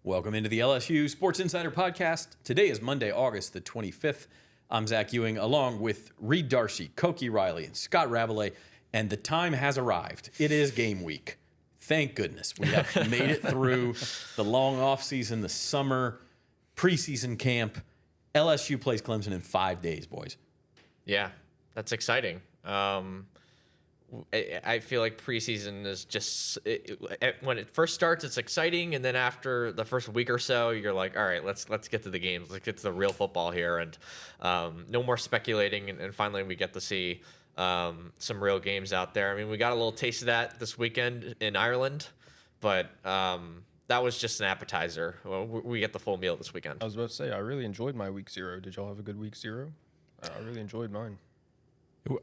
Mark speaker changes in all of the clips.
Speaker 1: Welcome into the LSU Sports Insider Podcast. Today is Monday, August the 25th. I'm Zach Ewing, along with Reed Darcy, Koki Riley, and Scott Rabelais, and the time has arrived. It is game week. Thank goodness. We have made it through the long offseason, the summer, preseason camp. LSU plays Clemson in 5 days, boys.
Speaker 2: Yeah, that's exciting. I feel like preseason is just when it first starts, it's exciting, and then after the first week or so, you're like, all right, let's get to the games, let's get to the real football here, and no more speculating, and finally we get to see some real games out there. I mean, we got a little taste of that this weekend in Ireland, but that was just an appetizer. We get the full meal this weekend.
Speaker 3: I was about to say, I really enjoyed my week zero. Did y'all have a good week zero? I really enjoyed mine.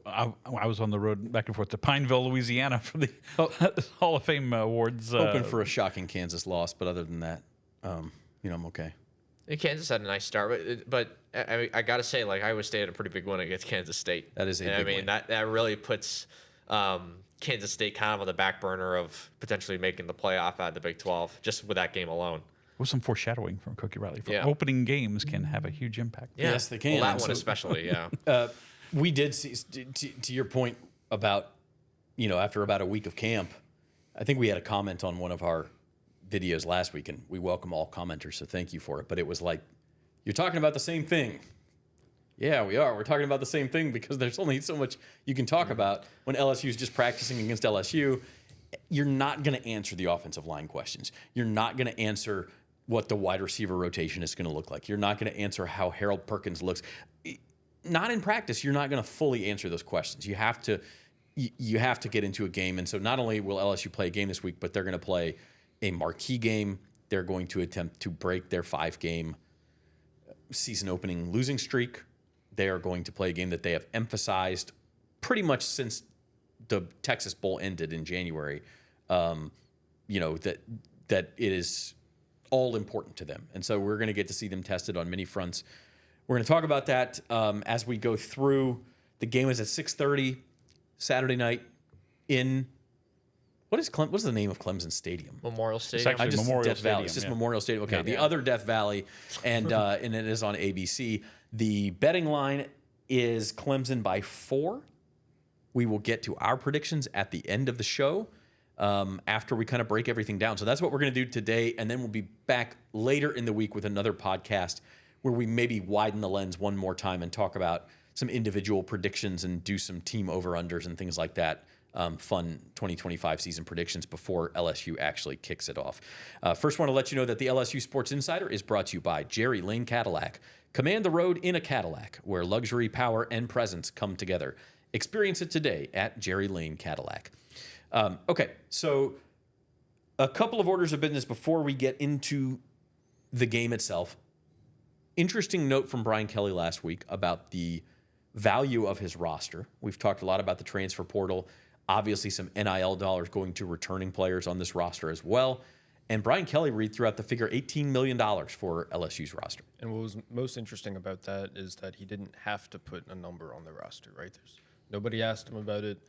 Speaker 4: I was on the road back and forth to Pineville, Louisiana for the Hall of Fame awards.
Speaker 1: Hoping for a shocking Kansas loss, but other than that, I'm okay.
Speaker 2: And Kansas had a nice start, but I got to say, like, Iowa State had a pretty big win against Kansas State.
Speaker 1: That is a big win.
Speaker 2: That really puts Kansas State kind of on the back burner of potentially making the playoff out of the Big 12, just with that game alone.
Speaker 4: With some foreshadowing from Koki Riley. Opening games can have a huge impact.
Speaker 2: Yeah.
Speaker 1: Yes, they can.
Speaker 2: Well, that one especially, yeah.
Speaker 1: We did see, to your point about, after about a week of camp, I think we had a comment on one of our videos last week, and we welcome all commenters, so thank you for it. But it was like, you're talking about the same thing. Yeah, we are. We're talking about the same thing because there's only so much you can talk about when LSU is just practicing against LSU. You're not going to answer the offensive line questions. You're not going to answer what the wide receiver rotation is going to look like. You're not going to answer how Harold Perkins looks. Not in practice, you're not going to fully answer those questions. You have to get into a game. And so not only will LSU play a game this week, but they're going to play a marquee game. They're going to attempt to break their 5-game season opening losing streak. They are going to play a game that they have emphasized pretty much since the Texas Bowl ended in January. That it is all important to them. And so we're going to get to see them tested on many fronts. We're going to talk about that as we go through. The game is at 6:30 Saturday night in what's the name of Clemson Stadium?
Speaker 2: Memorial Stadium.
Speaker 4: It's Memorial
Speaker 1: Death
Speaker 4: Stadium,
Speaker 1: Valley. It's just
Speaker 4: yeah.
Speaker 1: Memorial Stadium. Okay,
Speaker 4: Yeah.
Speaker 1: the other Death Valley, and and it is on ABC. The betting line is Clemson by 4. We will get to our predictions at the end of the show after we kind of break everything down. So that's what we're going to do today, and then we'll be back later in the week with another podcast where we maybe widen the lens one more time and talk about some individual predictions and do some team over-unders and things like that. Fun 2025 season predictions before LSU actually kicks it off. First, want to let you know that the LSU Sports Insider is brought to you by Jerry Lane Cadillac. Command the road in a Cadillac, where luxury, power, and presence come together. Experience it today at Jerry Lane Cadillac. Okay, so a couple of orders of business before we get into the game itself. Interesting note from Brian Kelly last week about the value of his roster. We've talked a lot about the transfer portal. Obviously, some NIL dollars going to returning players on this roster as well. And Brian Kelly threw out the figure $18 million for LSU's roster.
Speaker 3: And what was most interesting about that is that he didn't have to put a number on the roster, right? Nobody asked him about it.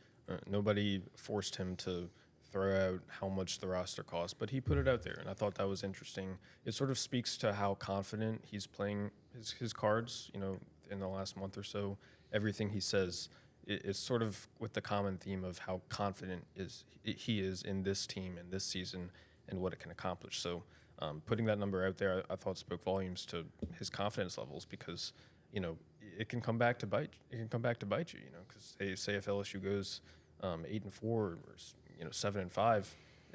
Speaker 3: Nobody forced him to throw out how much the roster costs, but he put it out there, and I thought that was interesting. It sort of speaks to how confident he's playing his cards, in the last month or so. Everything he says is sort of with the common theme of how confident he is in this team and this season and what it can accomplish. So putting that number out there, I thought spoke volumes to his confidence levels because, it can come back to bite. It can come back to bite you, because say if LSU goes 8-4 or 7-5,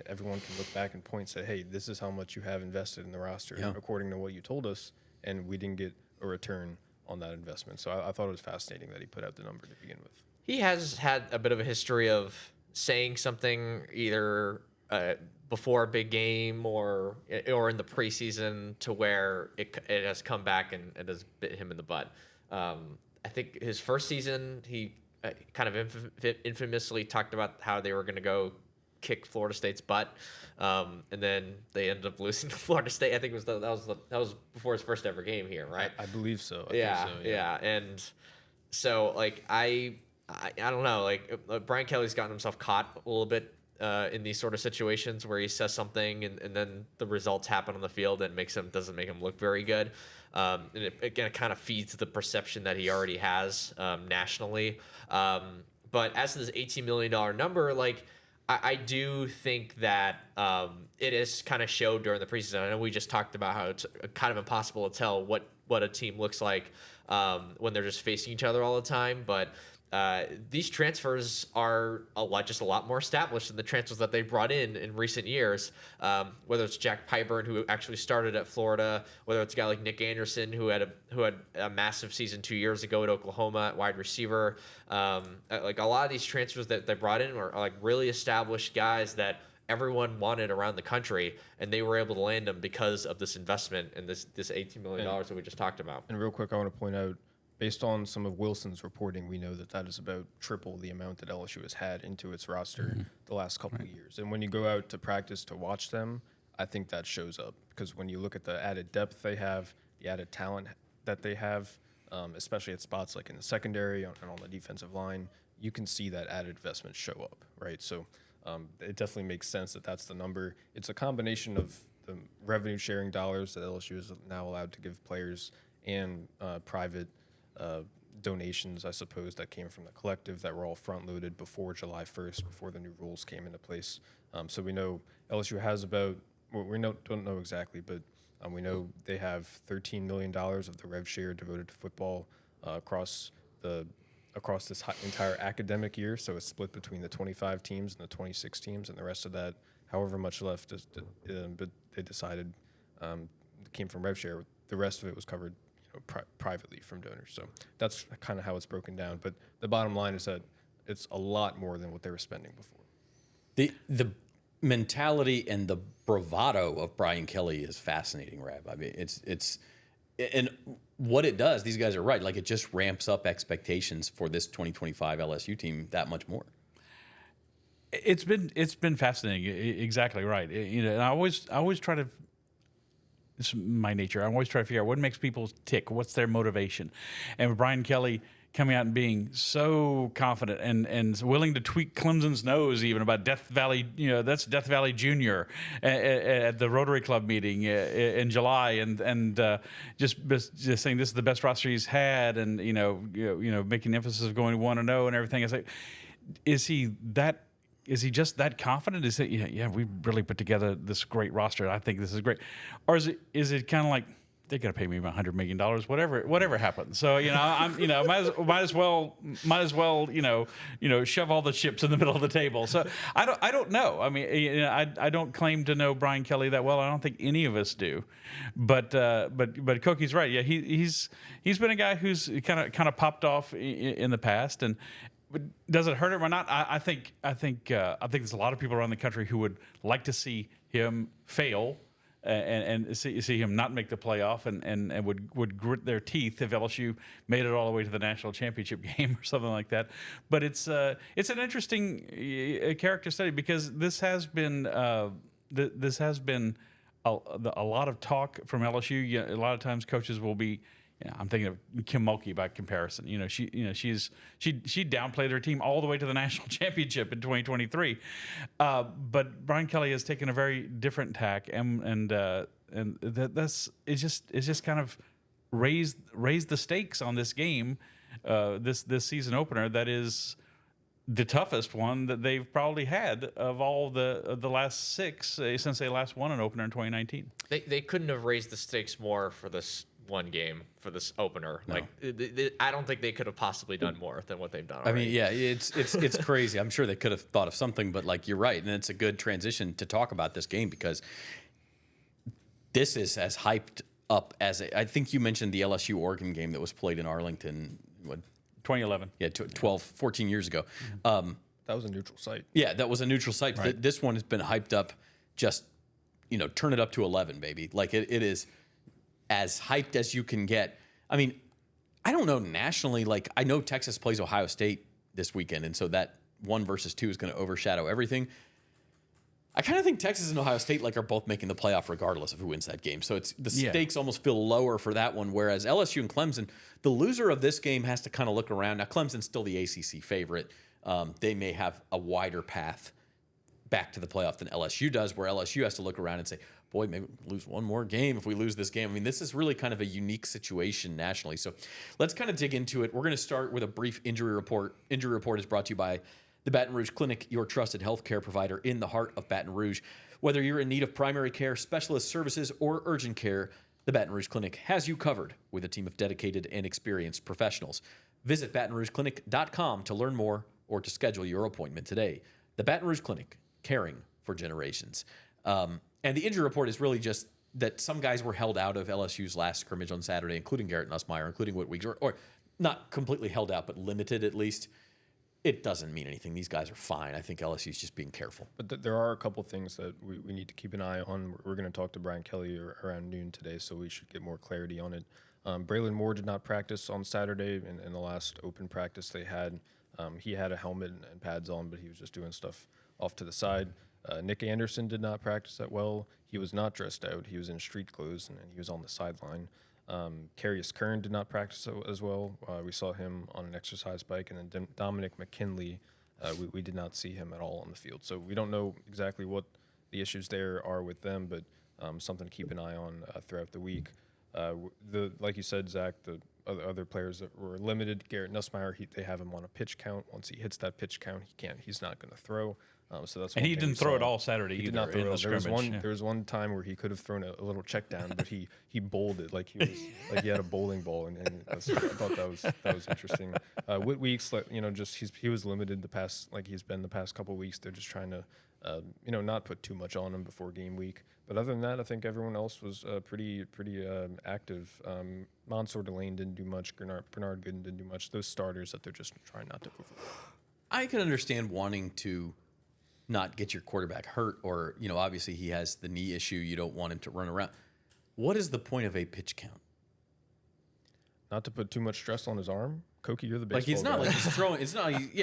Speaker 3: everyone can look back and point and say, hey, this is how much you have invested in the roster according to what you told us, and we didn't get a return on that investment. So I thought it was fascinating that he put out the number to begin with.
Speaker 2: He has had a bit of a history of saying something either before a big game or in the preseason to where it has come back and it has bit him in the butt. I think his first season, he kind of infamously talked about how they were going to go kick Florida State's butt, and then they ended up losing to Florida State. I think that was before his first ever game here, right?
Speaker 3: I believe so.
Speaker 2: I think so, yeah. And so, like, I don't know. Like, Brian Kelly's gotten himself caught a little bit in these sort of situations where he says something and then the results happen on the field and doesn't make him look very good. And it again kind of feeds the perception that he already has nationally. But as to this $18 million number, like I do think that it is kind of showed during the preseason. I know we just talked about how it's kind of impossible to tell what a team looks like when they're just facing each other all the time, but these transfers are just a lot more established than the transfers that they brought in recent years. Whether it's Jack Pyburn, who actually started at Florida, whether it's a guy like Nick Anderson, who had a massive season 2 years ago at Oklahoma at wide receiver. Like a lot of these transfers that they brought in are like really established guys that everyone wanted around the country, and they were able to land them because of this investment and this $18 million that we just talked about.
Speaker 3: And real quick, I want to point out, based on some of Wilson's reporting, we know that is about triple the amount that LSU has had into its roster the last couple of years. And when you go out to practice to watch them, I think that shows up, because when you look at the added depth they have, the added talent that they have, especially at spots like in the secondary and on the defensive line, you can see that added investment show up, right? So it definitely makes sense that that's the number. It's a combination of the revenue sharing dollars that LSU is now allowed to give players and private donations, I suppose, that came from the collective that were all front-loaded before July 1st, before the new rules came into place. So we know LSU has about, don't know exactly, but we know they have $13 million of the rev share devoted to football across this entire academic year. So it's split between the 25 teams and the 26 teams, and the rest of that, however much left, but they decided came from rev share. The rest of it was covered privately from donors. So that's kind of how it's broken down. But the bottom line is that it's a lot more than what they were spending before.
Speaker 1: The mentality and the bravado of Brian Kelly is fascinating, Rab. I mean, it's and what it does, these guys are right. Like, it just ramps up expectations for this 2025 LSU team that much more.
Speaker 4: It's been fascinating. Exactly right. And I always try to. It's my nature. I always try to figure out what makes people tick. What's their motivation? And with Brian Kelly coming out and being so confident and willing to tweak Clemson's nose even about Death Valley, that's Death Valley Junior at the Rotary Club meeting in July, and just saying this is the best roster he's had, and making emphasis of going 1-0 and everything. It's like, is he just that confident? Is it, we really put together this great roster. I think this is great. Or is it kind of like, they're going to pay me $100 million, whatever happens. So, might as well, shove all the chips in the middle of the table. So I don't know. I mean, I don't claim to know Brian Kelly that well. I don't think any of us do. But Koki's right. Yeah, he's been a guy who's kind of popped off in the past. But does it hurt him or not? I think there's a lot of people around the country who would like to see him fail and see him not make the playoff, and would grit their teeth if LSU made it all the way to the national championship game or something like that. But it's an interesting character study, because this has been a lot of talk from LSU. A lot of times coaches will be. I'm thinking of Kim Mulkey by comparison. She downplayed her team all the way to the national championship in 2023. But Brian Kelly has taken a very different tack, and it's just kind of raised the stakes on this game, this season opener that is the toughest one that they've probably had of all the last six since they last won an opener in 2019.
Speaker 2: They couldn't have raised the stakes more for this one game, for this opener.
Speaker 1: No.
Speaker 2: I don't think they could have possibly done more than what they've done already.
Speaker 1: I mean, yeah, it's crazy. I'm sure they could have thought of something, but like, you're right, and it's a good transition to talk about this game, because this is as hyped up as I think you mentioned the LSU Oregon game that was played in Arlington.
Speaker 4: 2011.
Speaker 1: Yeah, 14 years ago.
Speaker 3: That was a neutral site.
Speaker 1: Yeah, that was a neutral site.
Speaker 3: Right.
Speaker 1: This one has been hyped up. Just turn it up to 11, baby. Like it is as hyped as you can get. I mean, I don't know nationally. Like, I know Texas plays Ohio State this weekend, and so that 1 versus 2 is going to overshadow everything. I kind of think Texas and Ohio State are both making the playoff regardless of who wins that game. So it's the stakes almost feel lower for that one. Whereas LSU and Clemson, the loser of this game has to kind of look around. Now, Clemson's still the ACC favorite. They may have a wider path back to the playoff than LSU does, where LSU has to look around and say, boy, maybe we'll lose one more game if we lose this game. I mean, this is really kind of a unique situation nationally. So let's kind of dig into it. We're going to start with a brief injury report. Injury report is brought to you by the Baton Rouge Clinic, your trusted healthcare provider in the heart of Baton Rouge. Whether you're in need of primary care, specialist services, or urgent care, the Baton Rouge Clinic has you covered with a team of dedicated and experienced professionals. Visit BatonRougeClinic.com to learn more or to schedule your appointment today. The Baton Rouge Clinic, caring for generations. And the injury report is really just that some guys were held out of LSU's last scrimmage on Saturday, including Garrett Nussmeier, including Whit Weeks, or not completely held out, but limited at least. It doesn't mean anything. These guys are fine. I think LSU's just being careful.
Speaker 3: But there are a couple things that we need to keep an eye on. We're going to talk to Brian Kelly around noon today, so we should get more clarity on it. Braylon Moore did not practice on Saturday in the last open practice they had. He had a helmet and pads on, but he was just doing stuff off to the side. Nick Anderson did not practice that well. He was not dressed out. He was in street clothes, and he was on the sideline. Carius Kern did not practice as well. We saw him on an exercise bike, and then Dominic McKinley, we did not see him at all on the field. So we don't know exactly what the issues there are with them, but something to keep an eye on throughout the week. Like you said, Zach, the other players that were limited, Garrett Nussmeier, they have him on a pitch count. Once he hits that pitch count, he's not going to throw. So that's
Speaker 4: and he didn't throw it all Saturday either.
Speaker 3: He did not throw
Speaker 4: in
Speaker 3: it all.
Speaker 4: the scrimmage.
Speaker 3: There was one time where he could have thrown a little check down, but he bowled it like he had a bowling ball, and I thought that was interesting. Whit Weeks, he was limited he's been the past couple of weeks. They're just trying to not put too much on him before game week. But other than that, I think everyone else was pretty active. Mansour Delane didn't do much. Bernard Gooden didn't do much. Those starters that they're just trying not to overload.
Speaker 1: I can understand wanting to not get your quarterback hurt, or, obviously he has the knee issue. You don't want him to run around. What is the point of a pitch count?
Speaker 3: Not to put too much stress on his arm. Koki, you're the baseball
Speaker 1: Like, it's not
Speaker 3: guy.
Speaker 1: like he's throwing,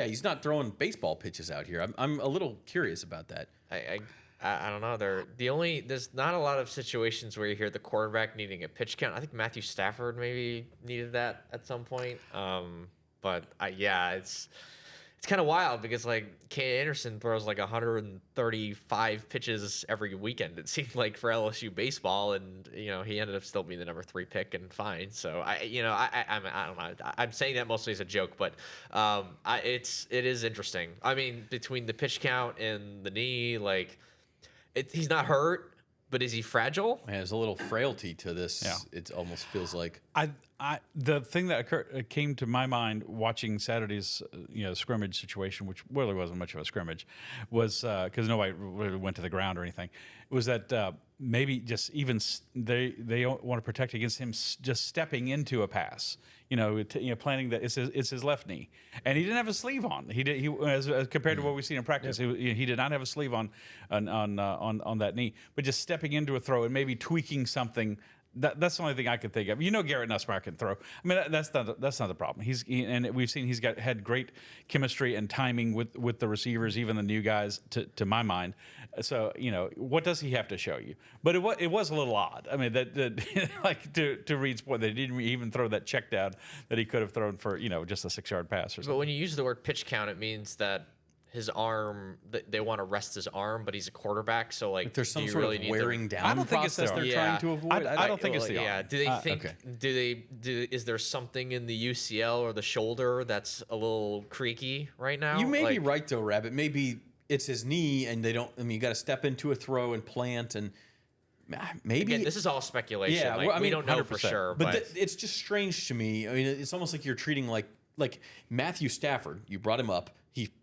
Speaker 1: he's not throwing baseball pitches out here. I'm a little curious about that.
Speaker 2: I don't know. There's not a lot of situations where you hear the quarterback needing a pitch count. I think Matthew Stafford maybe needed that at some point. It's kind of wild because Kane Anderson throws 135 pitches every weekend. It seemed like for LSU baseball, and he ended up still being the number 3 pick and fine. So I don't know. I'm saying that mostly as a joke, but it is interesting. I mean, between the pitch count and the knee, he's not hurt, but is he fragile?
Speaker 1: Man, there's a little frailty to this.
Speaker 4: Yeah.
Speaker 1: It almost feels like.
Speaker 4: The thing that came to my mind watching Saturday's scrimmage situation, which really wasn't much of a scrimmage, was because nobody really went to the ground or anything, was that maybe just even they want to protect against him just stepping into a pass. Planning that it's his left knee, and he didn't have a sleeve on. He as compared to what we've seen in practice. He did not have a sleeve on that knee, but just stepping into a throw and maybe tweaking something. That's the only thing I could think of. Garrett Nussmeier can throw. I mean, that's not the problem. And we've seen he's had great chemistry and timing with the receivers, even the new guys. To my mind, so what does he have to show you? But it was a little odd. I mean, that to Reed's point, they didn't even throw that check down that he could have thrown for just a 6-yard pass or something.
Speaker 2: But when you use the word pitch count, it means that his arm, they want to rest his arm, but he's a quarterback, so
Speaker 1: there's some sort of wearing down. I don't think it's
Speaker 4: they're
Speaker 1: trying to avoid.
Speaker 4: I don't think it's the arm.
Speaker 2: Yeah. Do they think? Is there something in the UCL or the shoulder that's a little creaky right now?
Speaker 1: You may be right though, Rabbit. Maybe it's his knee, and they don't. I mean, you got to step into a throw and plant, and maybe
Speaker 2: again, this is all speculation.
Speaker 1: Yeah,
Speaker 2: we don't know for
Speaker 1: 100%.
Speaker 2: sure.
Speaker 1: But it's just strange to me. I mean, it's almost like you're treating like Matthew Stafford. You brought him up.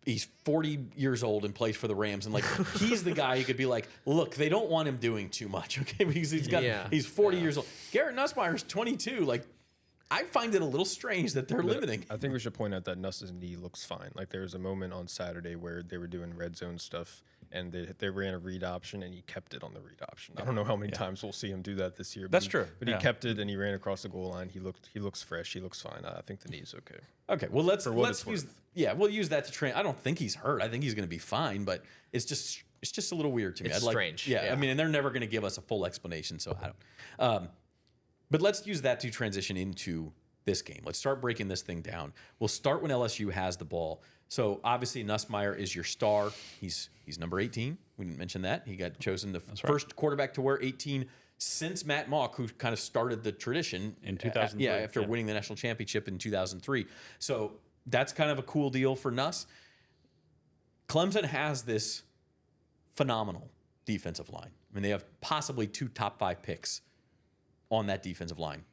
Speaker 1: He's 40 years old and plays for the Rams, and he's the guy who could be like, look, they don't want him doing too much, okay? Because he's 40 years old. Garrett Nussmeier's 22. I find it a little strange that they're limiting.
Speaker 3: I think we should point out that Nuss's knee looks fine. There was a moment on Saturday where they were doing red zone stuff, and they ran a read option, and he kept it on the read option. I don't know how many times we'll see him do that this year.
Speaker 4: That's true.
Speaker 3: But he kept it, and he ran across the goal line. He looks fresh. He looks fine. I think the knee's okay.
Speaker 1: Okay, well let's use we'll use that to train. I don't think he's hurt. I think he's going to be fine, but it's just a little weird to me.
Speaker 2: It's strange.
Speaker 1: Yeah, I mean, and they're never going to give us a full explanation, so I don't. But let's use that to transition into this game. Let's start breaking this thing down. We'll start when LSU has the ball. So obviously Nussmeier is your star. He's number 18. We didn't mention that. He got chosen the first quarterback to wear 18 since Matt Mock, who kind of started the tradition
Speaker 4: In 2003.
Speaker 1: after winning the national championship in 2003. So that's kind of a cool deal for Nuss. Clemson has this phenomenal defensive line. I mean, they have possibly 2 top 5 picks on that defensive line.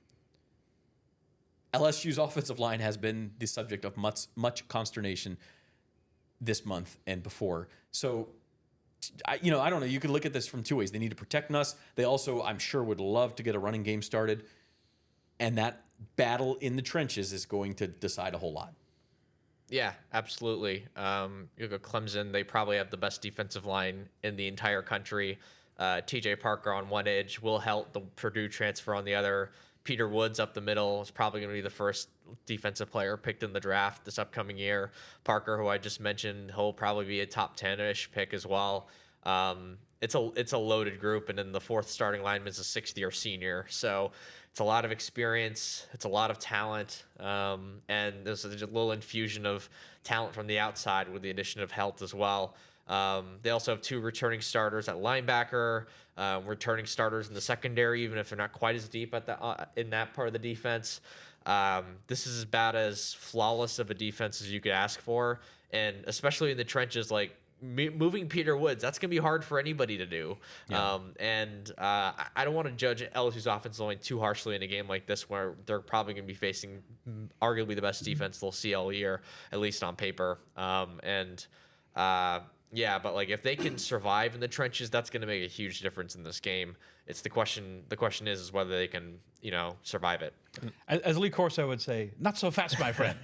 Speaker 1: LSU's offensive line has been the subject of much consternation this month and before. So, I don't know. You could look at this from 2 ways. They need to protect Nuss. They also, I'm sure, would love to get a running game started. And that battle in the trenches is going to decide a whole lot.
Speaker 2: Yeah, absolutely. You go Clemson, they probably have the best defensive line in the entire country. TJ Parker on one edge, Will Helt, the Purdue transfer, on the other. Peter Woods up the middle is probably going to be the first defensive player picked in the draft this upcoming year. Parker, who I just mentioned, he'll probably be a top 10-ish pick as well. It's a loaded group, and then the 4th starting lineman is a 6th-year senior. So it's a lot of experience. It's a lot of talent. And there's a little infusion of talent from the outside with the addition of Helt as well. They also have 2 returning starters at linebacker, returning starters in the secondary, even if they're not quite as deep at in that part of the defense. This is about as flawless of a defense as you could ask for, and especially in the trenches, like moving Peter Woods, that's going to be hard for anybody to do. Yeah. I don't want to judge LSU's offense line too harshly in a game like this, where they're probably going to be facing arguably the best defense they'll see all year, at least on paper. Yeah, but like if they can survive in the trenches, that's going to make a huge difference in this game. It's the question. The question is whether they can, survive it.
Speaker 4: As Lee Corso would say, not so fast, my friend.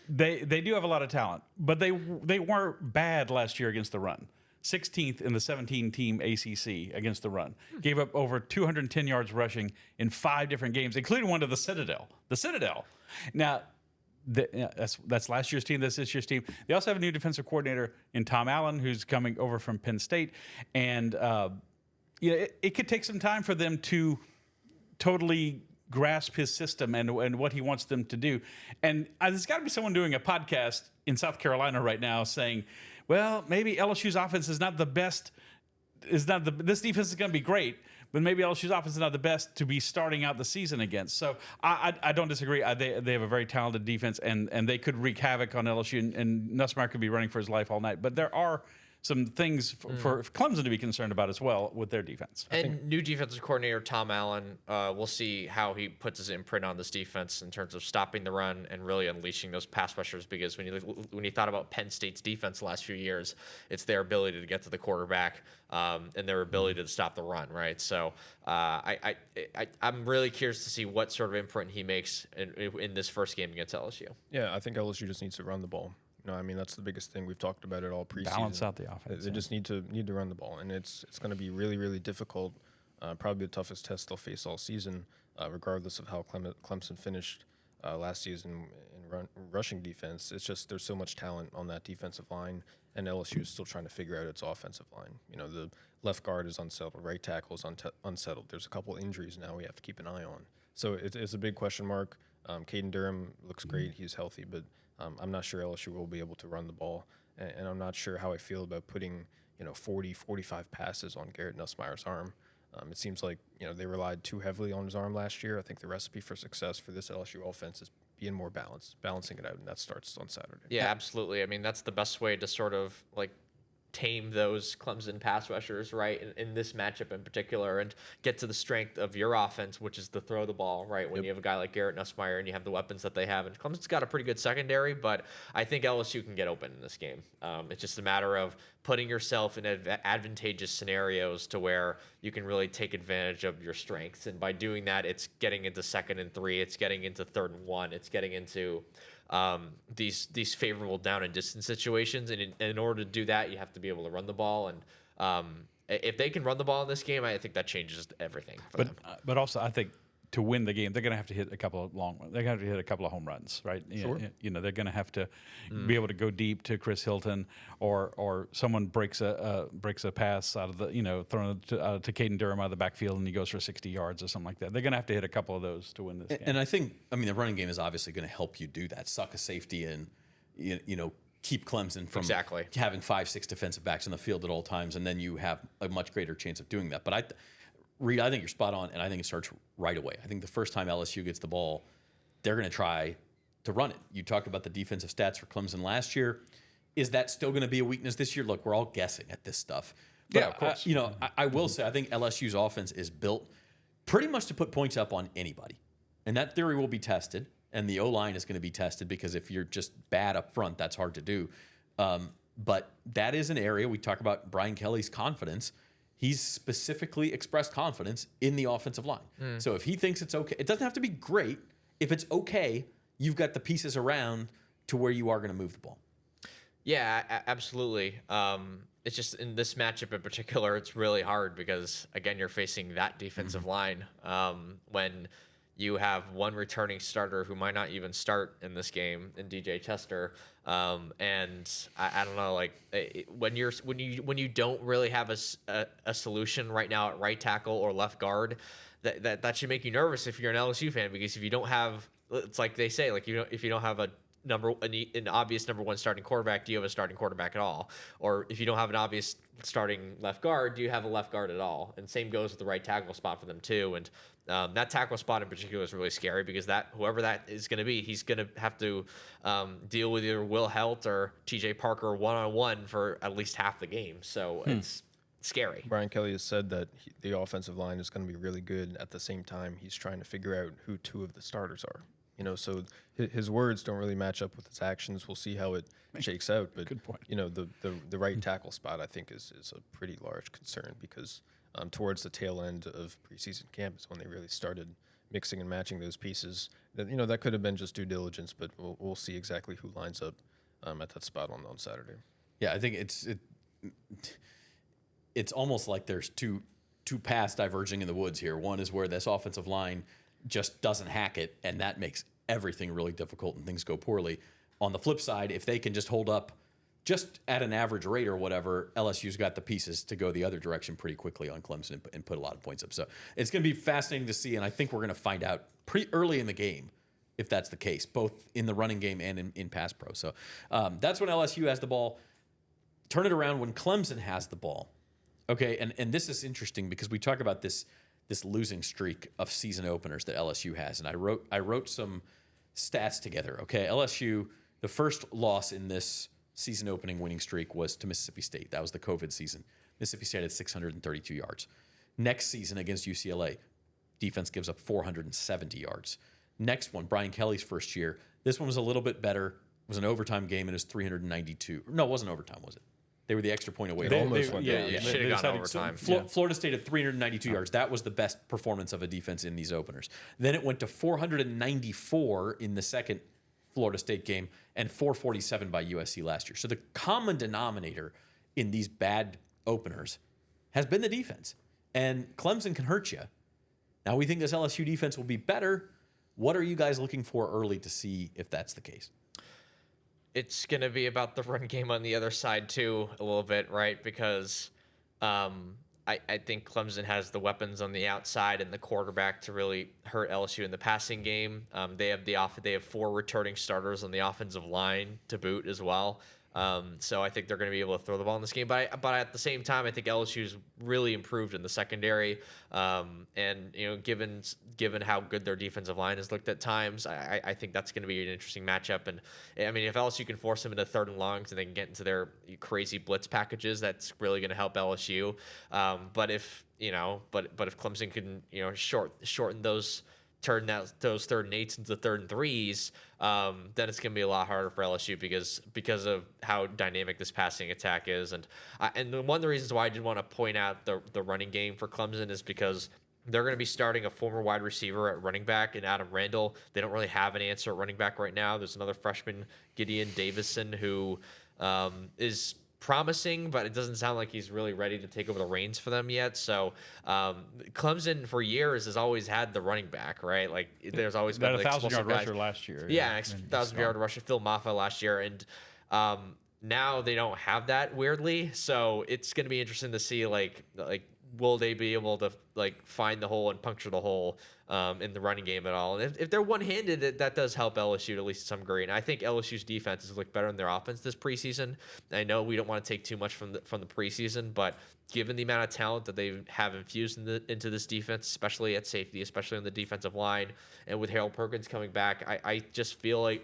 Speaker 4: They do have a lot of talent, but they weren't bad last year against the run. 16th in the 17-team ACC against the run. Gave up over 210 yards rushing in 5 different games, including one to the Citadel. The Citadel. Now, that's last year's team. That's this year's team. They also have a new defensive coordinator in Tom Allen, who's coming over from Penn State, and it could take some time for them to totally grasp his system and what he wants them to do. And there's got to be someone doing a podcast in South Carolina right now saying, well, maybe LSU's offense is not the best. This defense is going to be great, but maybe LSU's offense is not the best to be starting out the season against. So I don't disagree. They have a very talented defense, and they could wreak havoc on LSU, and Nussmeier could be running for his life all night. But there are some things for Clemson to be concerned about as well with their defense.
Speaker 2: And new defensive coordinator Tom Allen, we'll see how he puts his imprint on this defense in terms of stopping the run and really unleashing those pass rushers. Because when you thought about Penn State's defense the last few years, it's their ability to get to the quarterback and their ability to stop the run, right? So I'm really curious to see what sort of imprint he makes in this first game against LSU.
Speaker 3: Yeah, I think LSU just needs to run the ball. That's the biggest thing. We've talked about it all preseason.
Speaker 4: Balance out the offense.
Speaker 3: They just need to run the ball, and it's going to be really, really difficult. Probably the toughest test they'll face all season, regardless of how Clemson finished last season in rushing defense. It's just there's so much talent on that defensive line, and LSU is still trying to figure out its offensive line. The left guard is unsettled, right tackle is unsettled. There's a couple injuries now we have to keep an eye on. So it's a big question mark. Caden Durham looks great. He's healthy, but I'm not sure LSU will be able to run the ball, and I'm not sure how I feel about putting 40, 45 passes on Garrett Nussmeier's arm. It seems like they relied too heavily on his arm last year. I think the recipe for success for this LSU offense is being more balanced, balancing it out, and that starts on Saturday.
Speaker 2: Yeah, absolutely. I mean, that's the best way to sort of tame those Clemson pass rushers, right, in this matchup in particular, and get to the strength of your offense, which is to throw the ball, right, when you have a guy like Garrett Nussmeier and you have the weapons that they have. And Clemson's got a pretty good secondary, but I think LSU can get open in this game. It's just a matter of putting yourself in advantageous scenarios to where you can really take advantage of your strengths. And by doing that, it's getting into 2nd and 3, it's getting into 3rd and 1, it's getting into these favorable down and distance situations, and in order to do that, you have to be able to run the ball. And if they can run the ball in this game, I think that changes everything for them.
Speaker 4: But also, I think to win the game, they're going to have to hit a couple of long ones. They're going to have to hit a couple of home runs, right?
Speaker 3: Sure.
Speaker 4: They're going to have to be able to go deep to Chris Hilton, or someone breaks a pass out of the thrown to Caden Durham out of the backfield and he goes for 60 yards or something like that. They're going to have to hit a couple of those to win this game.
Speaker 1: And I think the running game is obviously going to help you do that. Suck a safety in, keep Clemson from
Speaker 2: Exactly.
Speaker 1: having 5-6 defensive backs on the field at all times, and then you have a much greater chance of doing that. But Reed, I think you're spot on, and I think it starts right away. I think the first time LSU gets the ball, they're going to try to run it. You talked about the defensive stats for Clemson last year. Is that still going to be a weakness this year? Look, we're all guessing at this stuff. But,
Speaker 4: Yeah, of course.
Speaker 1: I will say I think LSU's offense is built pretty much to put points up on anybody. And that theory will be tested, and the O-line is going to be tested because if you're just bad up front, that's hard to do. But that is an area we talk about Brian Kelly's confidence. He's specifically expressed confidence in the offensive line. So if he thinks it's okay, it doesn't have to be great. If it's okay, you've got the pieces around to where you are going to move the ball.
Speaker 2: Yeah, absolutely. It's just in this matchup in particular, it's really hard because, again, you're facing that defensive line when you have one returning starter who might not even start in this game in DJ Chester. And I don't know, like when you don't really have a solution right now at right tackle or left guard, that should make you nervous if you're an LSU fan, because if you don't have, it's like they say, like if you don't have an obvious number one starting quarterback, do you have a starting quarterback at all? Or if you don't have an obvious starting left guard, do you have a left guard at all? And same goes with the right tackle spot for them too. And that tackle spot in particular is really scary because whoever that is going to be, he's going to have to deal with either Will Helt or TJ Parker one-on-one for at least half the game. So it's scary.
Speaker 3: Brian Kelly has said that the offensive line is going to be really good. At the same time, he's trying to figure out who two of the starters are. So his words don't really match up with his actions. We'll see how it shakes out. But
Speaker 4: Good point.
Speaker 3: The right tackle spot I think is a pretty large concern because towards the tail end of preseason camp is when they really started mixing and matching those pieces. That could have been just due diligence, but we'll see exactly who lines up at that spot on Saturday.
Speaker 1: Yeah, I think it's almost like there's two paths diverging in the woods here. One is where this offensive line just doesn't hack it, and that makes everything really difficult and things go poorly. On the flip side, if they can just hold up just at an average rate or whatever, LSU's got the pieces to go the other direction pretty quickly on Clemson and put a lot of points up. So it's going to be fascinating to see, and I think we're going to find out pretty early in the game if that's the case, both in the running game and in pass pro. So that's when LSU has the ball. Turn it around when Clemson has the ball. Okay, and this is interesting because we talk about this losing streak of season openers that LSU has, and I wrote some stats together. Okay, LSU, the first loss in this season opening winning streak was to Mississippi State. That was the COVID season. Mississippi State had 632 yards. Next season against UCLA, defense gives up 470 yards. Next one, Brian Kelly's first year. This one was a little bit better. It was an overtime game, and it was 392. No, it wasn't overtime, was it? They were the extra point away.
Speaker 3: It almost went down.
Speaker 2: It should have gone overtime.
Speaker 1: Florida State had 392 yards. That was the best performance of a defense in these openers. Then it went to 494 in the second Florida State game and 447 by USC last year. So the common denominator in these bad openers has been the defense. And Clemson can hurt you. Now we think this LSU defense will be better. What are you guys looking for early to see if that's the case?
Speaker 2: It's going to be about the run game on the other side too, a little bit, right? Because I think Clemson has the weapons on the outside and the quarterback to really hurt LSU in the passing game. They have 4 returning starters on the offensive line to boot as well. So I think they're going to be able to throw the ball in this game. But at the same time, I think LSU's really improved in the secondary. And given how good their defensive line has looked at times, I think that's going to be an interesting matchup. And I mean, if LSU can force them into third and longs and they can get into their crazy blitz packages, that's really going to help LSU. But if Clemson can shorten those. Turn those third and 8s into third and 3s, then it's going to be a lot harder for LSU because of how dynamic this passing attack is. And one of the reasons why I did want to point out the running game for Clemson is because they're going to be starting a former wide receiver at running back in Adam Randall. They don't really have an answer at running back right now. There's another freshman, Gideon Davison, who is promising, but it doesn't sound like he's really ready to take over the reins for them yet. So Clemson for years has always had the running back, right? Like there's always been
Speaker 4: a 1,000-yard rusher last year.
Speaker 2: Yeah, 1,000-yard rusher, Phil Maffa last year, and now they don't have that weirdly. So it's going to be interesting to see like will they be able to like find the hole and puncture the hole in the running game at all? And if they're one-handed, that does help LSU at least to some degree. And I think LSU's defense has looked better than their offense this preseason. I know we don't want to take too much from the preseason, but given the amount of talent that they have infused into this defense, especially at safety, especially on the defensive line, and with Harold Perkins coming back, I just feel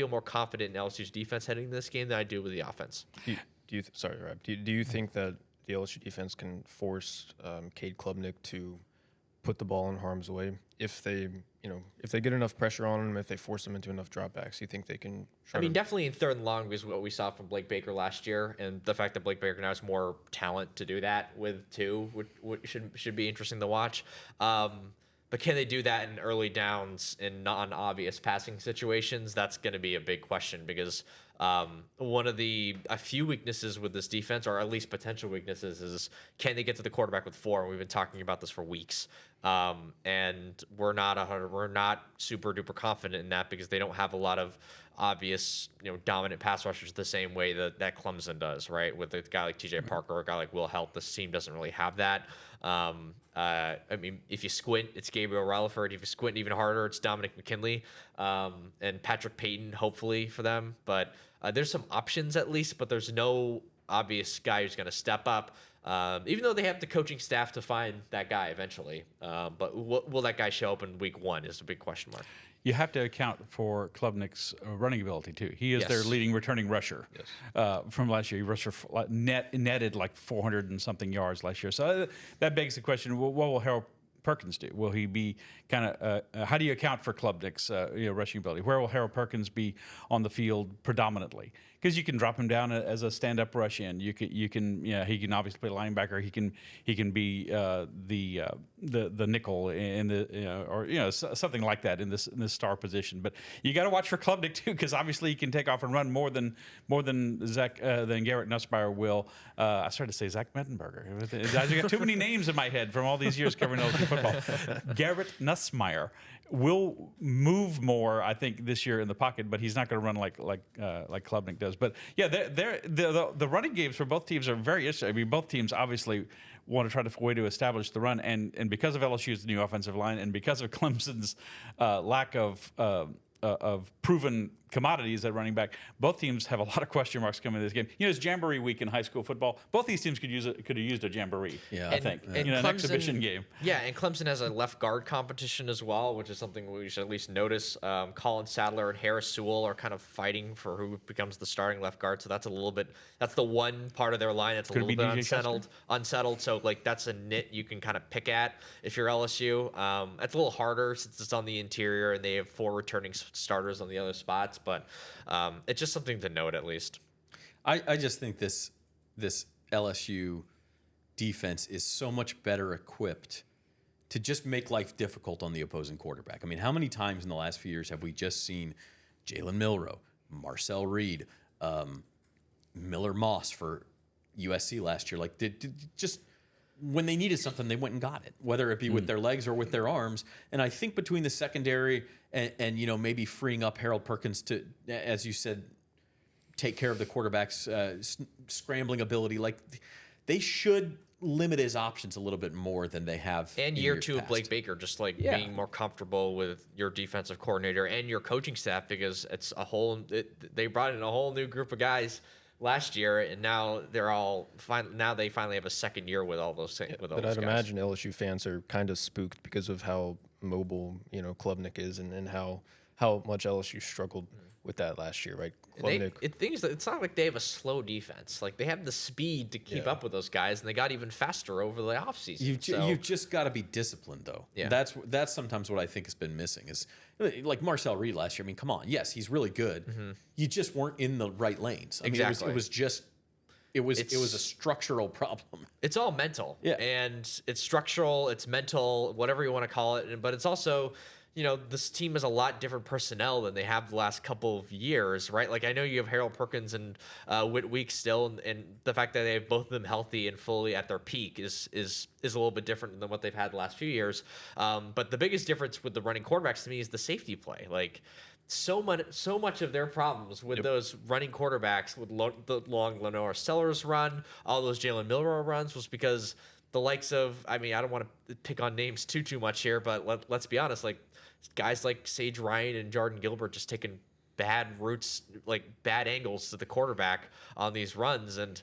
Speaker 2: more confident in LSU's defense heading into this game than I do with the offense.
Speaker 3: Sorry, Rob. Do you think that the LSU defense can force Cade Klubnik to put the ball in harm's way if they get enough pressure on him, if they force him into enough dropbacks? You think they can?
Speaker 2: Definitely in third and long because what we saw from Blake Baker last year, and the fact that Blake Baker now has more talent to do that with too, which should be interesting to watch. But can they do that in early downs in non-obvious passing situations? That's going to be a big question because one of a few weaknesses with this defense, or at least potential weaknesses, is can they get to the quarterback with 4? And we've been talking about this for weeks, and we're not super duper confident in that because they don't have a lot of obvious, dominant pass rushers the same way that Clemson does, right? With a guy like T.J. Parker or a guy like Will Helt, this team doesn't really have that. If you squint, it's Gabriel Relaford. If you squint even harder, it's Dominic McKinley and Patrick Payton, hopefully for them. But there's some options at least, but there's no obvious guy who's going to step up. Even though they have the coaching staff to find that guy eventually. But will that guy show up in week 1 is a big question mark.
Speaker 4: You have to account for Klubnik's running ability too. He is their leading returning rusher from last year. He rushed netted like 400 and something yards last year. So that begs the question: what will Harold Perkins do? Will he be kind of? How do you account for Klubnik's rushing ability? Where will Harold Perkins be on the field predominantly? Because you can drop him down as a stand-up rush in. You can he can obviously play linebacker. He can be the nickel in the something like that in this star position. But you got to watch for Klubnik too, because obviously he can take off and run more than Garrett Nussmeier will. I started to say Zach Mettenberger. I got too many names in my head from all these years covering LSU football. Garrett Nussmeier will move more, I think, this year in the pocket, but he's not going to run like Klubnik does. But yeah, the running games for both teams are very interesting. I mean, both teams obviously want to try to find a way to establish the run, and because of LSU's new offensive line, and because of Clemson's lack of proven commodities at running back, both teams have a lot of question marks coming into this game. It's Jamboree week in high school football. Both these teams could have used a Jamboree. Yeah, I think
Speaker 2: and
Speaker 4: an exhibition game.
Speaker 2: Yeah, and Clemson has a left guard competition as well, which is something we should at least notice. Colin Sadler and Harris Sewell are kind of fighting for who becomes the starting left guard. So that's that's the one part of their line that's a little bit unsettled. So that's a nit you can kind of pick at if you're LSU. It's a little harder since it's on the interior and they have 4 returning starters on the other spots. But it's just something to note at least.
Speaker 1: I just think this LSU defense is so much better equipped to just make life difficult on the opposing quarterback. I mean, how many times in the last few years have we just seen Jalen Milroe, Marcel Reed, Miller Moss for USC last year? Like, just when they needed something, they went and got it, whether it be with their legs or with their arms. And I think between the secondary and maybe freeing up Harold Perkins to, as you said, take care of the quarterback's scrambling ability, like they should limit his options a little bit more than they have.
Speaker 2: And year 2 of Blake Baker, just being more comfortable with your defensive coordinator and your coaching staff, because it's they brought in a whole new group of guys last year, and now they finally have a second year with all those things.
Speaker 3: But I'd imagine LSU fans are kind of spooked because of how mobile Klubnik is, and how much LSU struggled with that last year, right?
Speaker 2: It's not like they have a slow defense. Like, they have the speed to keep up with those guys, and they got even faster over the offseason.
Speaker 1: You've just got to be disciplined, though. Yeah. That's sometimes what I think has been missing is, like Marcel Reed last year. I mean, come on. Yes, he's really good. Mm-hmm. You just weren't in the right lanes. I mean,
Speaker 2: exactly.
Speaker 1: It was a structural problem.
Speaker 2: It's all mental. Yeah. And it's structural, it's mental, whatever you want to call it. But it's also, this team has a lot different personnel than they have the last couple of years, right? Like, I know you have Harold Perkins and Whit Weeks still, and the fact that they have both of them healthy and fully at their peak is a little bit different than what they've had the last few years. But the biggest difference with the running quarterbacks to me is the safety play. Like, so much of their problems with those running quarterbacks, with the long Lenore Sellers run, all those Jalen Milroe runs, was because the likes of, I mean, I don't want to pick on names too much here, but let's be honest, like guys like Sage Ryan and Jordan Gilbert just taking bad routes, like bad angles to the quarterback on these runs. And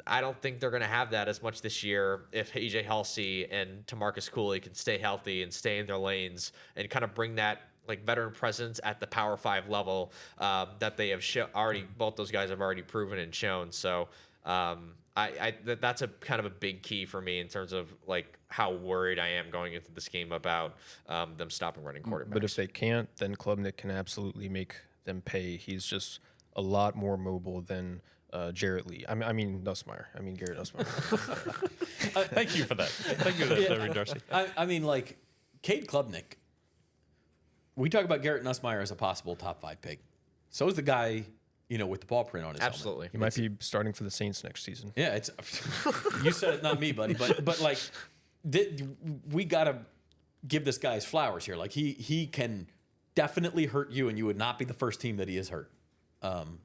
Speaker 2: I don't think they're going to have that as much this year if AJ Halsey and Tamarcus Cooley can stay healthy and stay in their lanes and kind of bring that like veteran presence at the Power 5 level that they have already, both those guys have already proven and shown. So that's a kind of a big key for me in terms of like how worried I am going into this game about them stopping running quarterbacks.
Speaker 3: But if they can't, then Klubnik can absolutely make them pay. He's just a lot more mobile than Jarrett Lee. I mean Nussmeier. I mean Garrett Nussmeier.
Speaker 4: Thank you for that. Thank you for that, Larry Darcy.
Speaker 1: I mean, like, Cade Klubnik, we talk about Garrett Nussmeier as a possible top 5 pick. So is the guy, with the ball print on his
Speaker 2: Absolutely.
Speaker 1: helmet.
Speaker 3: He might be starting for the Saints next season.
Speaker 1: Yeah, it's you said it, not me, buddy. But like, we gotta give this guy his flowers here. Like he can definitely hurt you, and you would not be the first team that he has hurt.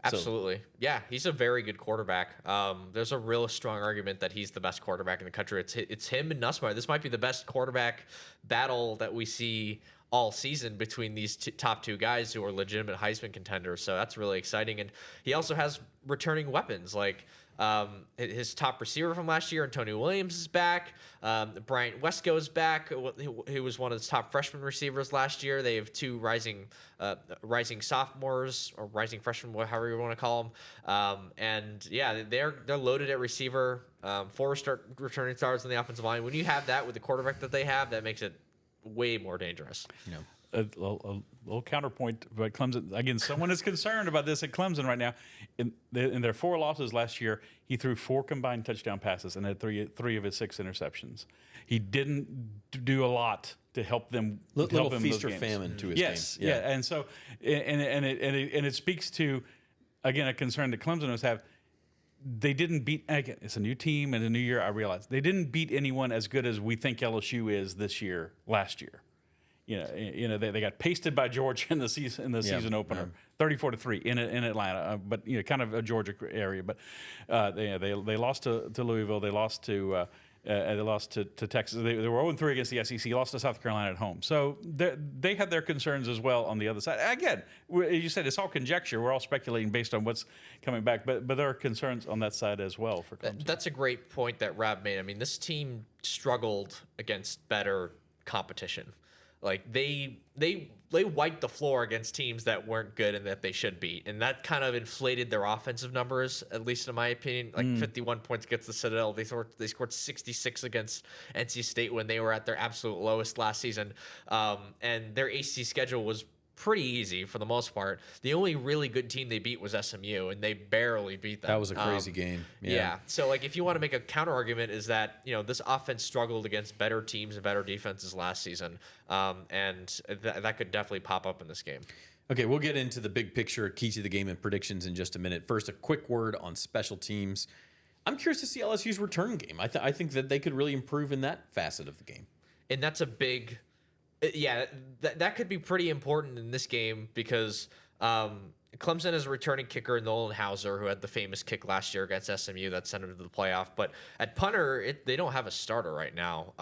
Speaker 2: Absolutely. Yeah, he's a very good quarterback. There's a real strong argument that he's the best quarterback in the country. It's him and Nussmeier. This might be the best quarterback battle that we see all season between these top 2 guys who are legitimate Heisman contenders. So that's really exciting. And he also has returning weapons like his top receiver from last year, Antonio Williams, is back. Bryant Wesco is back, who was one of the top freshman receivers last year. They have 2 rising sophomores or rising freshmen, however you want to call them. And yeah, they're loaded at receiver. 4 returning stars on the offensive line. When you have that with the quarterback that they have, that makes it way more dangerous.
Speaker 4: A little counterpoint, but Clemson again. Someone is concerned about this at Clemson right now. In their 4 losses last year, he threw 4 combined touchdown passes and had three of his 6 interceptions. He didn't do a lot to help them.
Speaker 1: Little feast or famine to his game.
Speaker 4: Yeah, and so it speaks to again a concern that Clemson must have. They didn't beat. Again, it's a new team and a new year. I realize they didn't beat anyone as good as we think LSU is this year. Last year, they got pasted by Georgia in the season opener, 34-3 in Atlanta. But kind of a Georgia area. But they lost to Louisville. They lost to Texas. They were 0-3 against the SEC. Lost to South Carolina at home. So they had their concerns as well on the other side. Again, you said it's all conjecture. We're all speculating based on what's coming back. But there are concerns on that side as well for Clemson.
Speaker 2: That's a great point that Rob made. I mean, this team struggled against better competition. Like they wiped the floor against teams that weren't good and that they should beat, and that kind of inflated their offensive numbers, at least in my opinion. Like 51 points against the Citadel, they scored 66 against NC State when they were at their absolute lowest last season, and their ACC schedule was pretty easy for the most part. The only really good team they beat was SMU, and they barely beat them.
Speaker 1: That was a crazy game.
Speaker 2: Yeah. So, like, if you want to make a counter argument, is that this offense struggled against better teams and better defenses last season, and that could definitely pop up in this game.
Speaker 1: Okay, we'll get into the big picture, key to the game, and predictions in just a minute. First, a quick word on special teams. I'm curious to see LSU's return game. I think that they could really improve in that facet of the game.
Speaker 2: And that's a big. Yeah, that could be pretty important in this game because Clemson is a returning kicker, Nolan Hauser, who had the famous kick last year against SMU that sent him to the playoff. But at punter, they don't have a starter right now.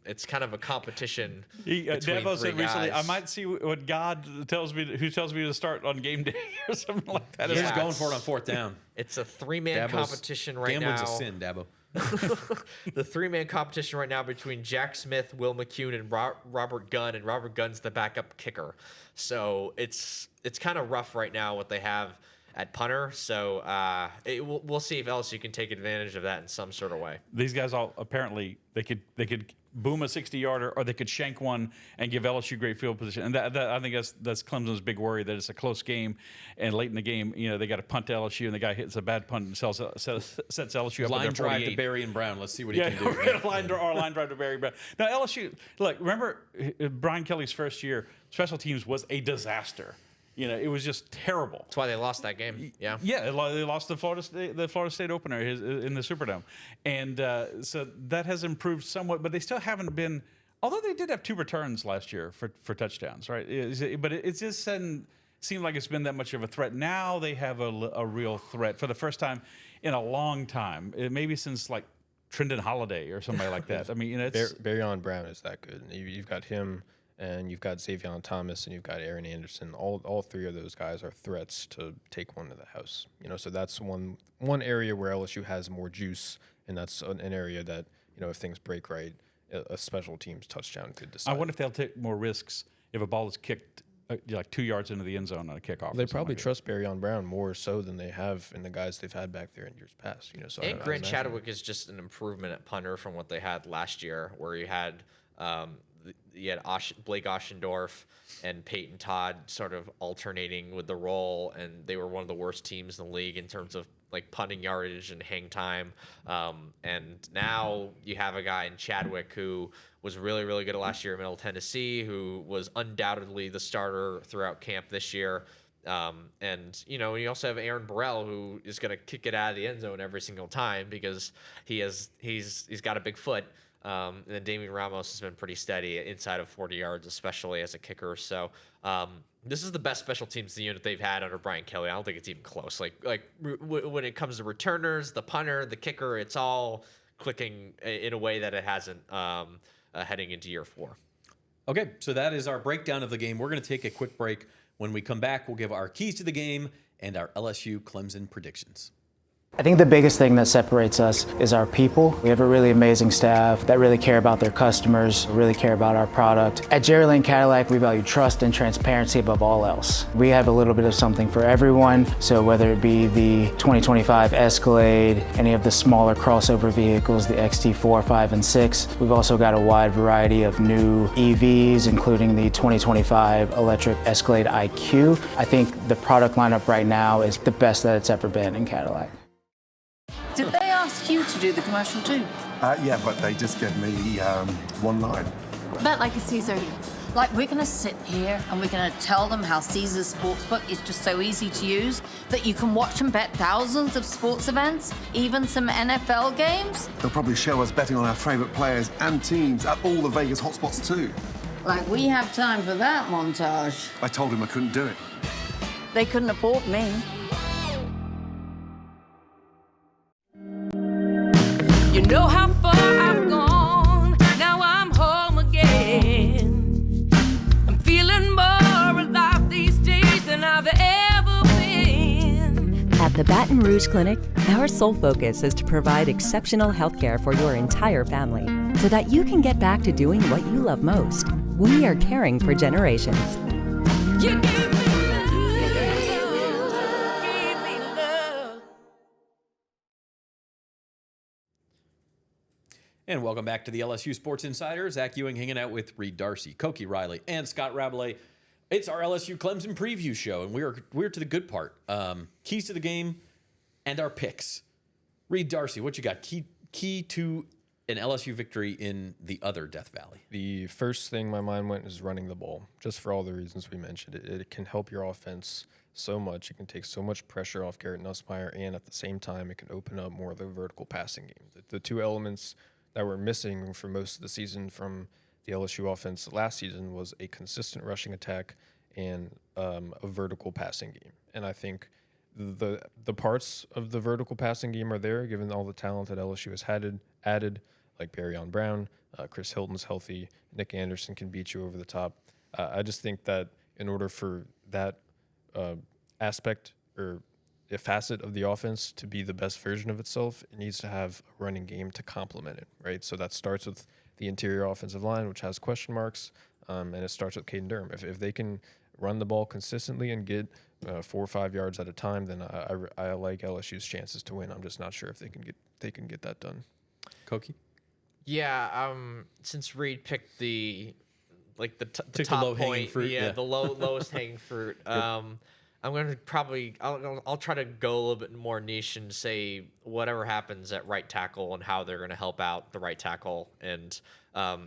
Speaker 2: It's kind of a competition.
Speaker 4: Devo said recently, I might see what God tells me, who tells me to start on game day or something like that.
Speaker 1: He's going for it on 4th down.
Speaker 2: It's a 3-man competition right now.
Speaker 1: Gambling's a sin, Dabo.
Speaker 2: The 3-man competition right now between Jack Smith, Will McCune, and Robert Gunn, and Robert Gunn's the backup kicker. So it's kind of rough right now what they have at punter. So we'll see if LSU can take advantage of that in some sort of way.
Speaker 4: These guys all apparently they could boom a 60-yarder, or they could shank one and give LSU great field position. And that I think that's Clemson's big worry, that it's a close game, and late in the game, they got to punt to LSU, and the guy hits a bad punt and sets LSU up.
Speaker 1: Line drive to Barry and Brown. Let's see what he can do.
Speaker 4: line drive to Barry Brown. Now LSU, look, remember Brian Kelly's first year, special teams was a disaster. It was just terrible.
Speaker 2: That's why they lost that game. Yeah.
Speaker 4: Yeah, they lost the Florida State opener in the Superdome, and so that has improved somewhat. But they still haven't been. Although they did have 2 returns last year for touchdowns, right? But it just doesn't seem like it's been that much of a threat. Now they have a real threat for the first time in a long time, maybe since like Trendon Holiday or somebody like that. I mean, you know, it's
Speaker 3: Barryon Brown is that good. And you've got him, and you've got Xavion Thomas, and you've got Aaron Anderson. All three of those guys are threats to take one to the house. You know, so that's one area where LSU has more juice, and that's an area that, you know, if things break right, a special teams touchdown could decide.
Speaker 4: I wonder if they'll take more risks if a ball is kicked like 2 yards into the end zone on a kickoff.
Speaker 3: They probably trust Barryon Brown more so than they have in the guys they've had back there in years past. You know, so
Speaker 2: And Grant Chadwick is just an improvement at punter from what they had last year, where you had Blake Oschendorf and Peyton Todd sort of alternating with the role, and they were one of the worst teams in the league in terms of like punting yardage and hang time. And now you have a guy in Chadwick who was really, really good last year in Middle Tennessee, who was undoubtedly the starter throughout camp this year. And, you know, you also have Aaron Burrell, who is going to kick it out of the end zone every single time because he's got a big foot. And then Damian Ramos has been pretty steady inside of 40 yards, especially as a kicker. So this is the best special teams unit they've had under Brian Kelly. I don't think it's even close. When it comes to returners, the punter, the kicker, it's all clicking in a way that it hasn't heading into year 4.
Speaker 1: Okay, so that is our breakdown of the game. We're going to take a quick break. When we come back, we'll give our keys to the game and our LSU-Clemson predictions.
Speaker 5: I think the biggest thing that separates us is our people. We have a really amazing staff that really care about their customers, really care about our product. At Jerry Lane Cadillac, we value trust and transparency above all else. We have a little bit of something for everyone. So whether it be the 2025 Escalade, any of the smaller crossover vehicles, the XT4, 5, and 6, we've also got a wide variety of new EVs, including the 2025 electric Escalade IQ. I think the product lineup right now is the best that it's ever been in Cadillac.
Speaker 6: Did they ask you to do the commercial too?
Speaker 7: Yeah, but they just gave me one line.
Speaker 6: Bet like a Caesar. Like, we're gonna sit here and we're gonna tell them how Caesar's Sportsbook is just so easy to use that you can watch and bet thousands of sports events, even some NFL games.
Speaker 7: They'll probably show us betting on our favourite players and teams at all the Vegas hotspots too.
Speaker 6: Like, we have time for that montage.
Speaker 7: I told him I couldn't do it.
Speaker 6: They couldn't afford me.
Speaker 8: You know how far I've gone, now I'm home again. I'm feeling more alive these days than I've ever been.
Speaker 9: At the Baton Rouge Clinic, our sole focus is to provide exceptional health care for your entire family so that you can get back to doing what you love most. We are caring for generations.
Speaker 8: You gave me love, gave me love.
Speaker 1: And welcome back to the LSU Sports Insiders. Zach Ewing hanging out with Reed Darcy, Koki Riley, and Scott Rabelais. It's our LSU-Clemson preview show, and we're to the good part. Keys to the game and our picks. Reed Darcy, what you got? Key to an LSU victory in the other Death Valley.
Speaker 3: The first thing my mind went is running the ball, just for all the reasons we mentioned. It can help your offense so much. It can take so much pressure off Garrett Nussmeier, and at the same time, it can open up more of the vertical passing game. The two elements that were missing for most of the season from the LSU offense last season was a consistent rushing attack and a vertical passing game. And I think the parts of the vertical passing game are there, given all the talent that LSU has added, like Barryon Brown, Chris Hilton's healthy, Nick Anderson can beat you over the top. I just think that in order for that aspect or a facet of the offense to be the best version of itself, it needs to have a running game to complement it, right? So that starts with the interior offensive line, which has question marks, and it starts with Caden Durham. If they can run the ball consistently and get 4 or 5 yards at a time, then I like LSU's chances to win. I'm just not sure if they can get that done.
Speaker 1: Koki?
Speaker 2: Yeah, since Reed picked the
Speaker 1: Took
Speaker 2: top
Speaker 1: low-hanging
Speaker 2: point,
Speaker 1: fruit, yeah.
Speaker 2: the lowest hanging fruit. I'm going to I'll try to go a little bit more niche and say whatever happens at right tackle and how they're going to help out the right tackle, and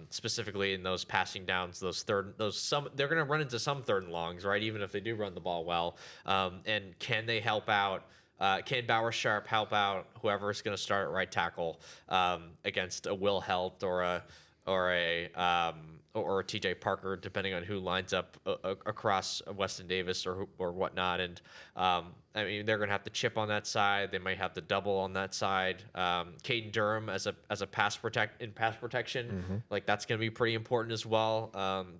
Speaker 2: specifically in those passing downs, they're going to run into some third and longs, right? Even if they do run the ball well, and can they help out? Can Bauer Sharp help out whoever's going to start at right tackle against a Will Helt or a or TJ Parker, depending on who lines up across Weston Davis or whatnot. And I mean, they're going to have the chip on that side. They might have the double on that side. Caden Durham as a pass protection, like that's going to be pretty important as well.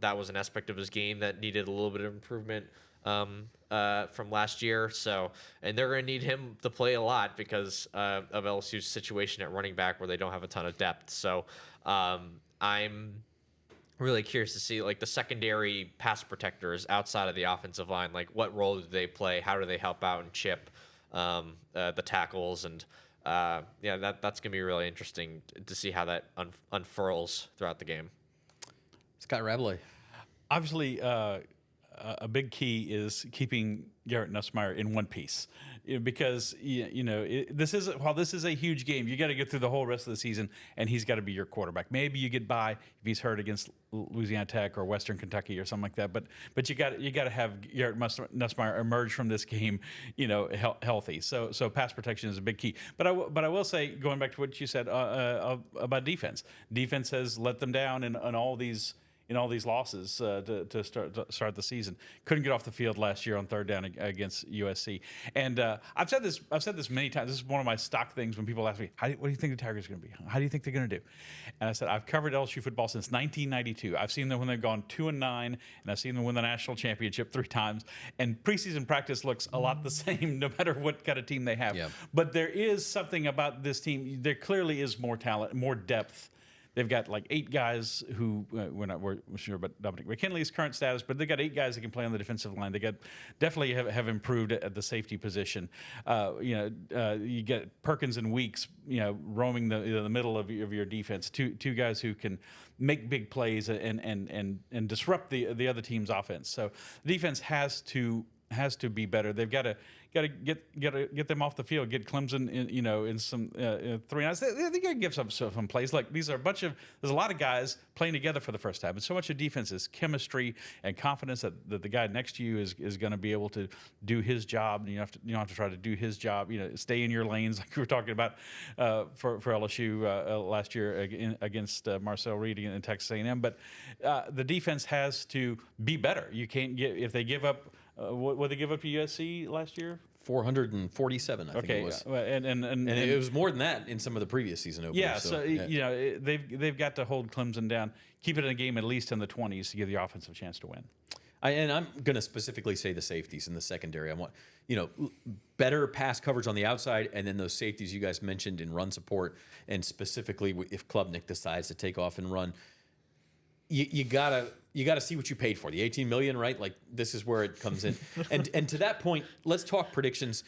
Speaker 2: That was an aspect of his game that needed a little bit of improvement from last year. So, and they're going to need him to play a lot because of LSU's situation at running back where they don't have a ton of depth. So, I'm really curious to see like the secondary pass protectors outside of the offensive line. Like, what role do they play? How do they help out and chip the tackles? And that's gonna be really interesting to see how that unfurls throughout the game.
Speaker 1: Scott Rabelais.
Speaker 4: Obviously, a big key is keeping Garrett Nussmeier in one piece, because this is a huge game. You got to get through the whole rest of the season, and he's got to be your quarterback. Maybe you get by if he's hurt against Louisiana Tech or Western Kentucky or something like that. But you got to have Garrett Nussmeier emerge from this game, healthy. So pass protection is a big key. But I will say, going back to what you said about defense. Defense has let them down in all these losses to start the season. Couldn't get off the field last year on third down against USC. And I've said this many times. This is one of my stock things when people ask me, what do you think the Tigers are going to be? How do you think they're going to do? And I said, I've covered LSU football since 1992. I've seen them when they've gone 2-9, and I've seen them win the national championship 3 times. And preseason practice looks a lot the same no matter what kind of team they have.
Speaker 1: Yeah.
Speaker 4: But there is something about this team. There clearly is more talent, more depth. They've got like 8 guys who we're sure about Dominic McKinley's current status, but they got 8 guys that can play on the defensive line. They definitely have improved at the safety position. You get Perkins and Weeks, roaming the middle of your defense. Two guys who can make big plays and disrupt the other team's offense. So the defense has to be better. They've got to get them off the field. Get Clemson in some 3 nights. They got to give some plays. Like there's a lot of guys playing together for the first time, and so much of defense is chemistry and confidence that the guy next to you is going to be able to do his job. And you don't have to try to do his job. Stay in your lanes, like we were talking about for LSU last year against Marcel Reed in Texas A&M. But the defense has to be better. You can't if they give up. What did they give up to USC last year?
Speaker 1: 447, I think it was. And it was more than that in some of the previous season openers.
Speaker 4: Yeah, so they've got to hold Clemson down, keep it in a game at least in the 20s to give the offensive chance to win.
Speaker 1: And I'm going to specifically say the safeties in the secondary. I want better pass coverage on the outside, and then those safeties you guys mentioned in run support, and specifically if Klubnik decides to take off and run. You gotta see what you paid for. The $18 million, right? Like this is where it comes in. And to that point, let's talk predictions.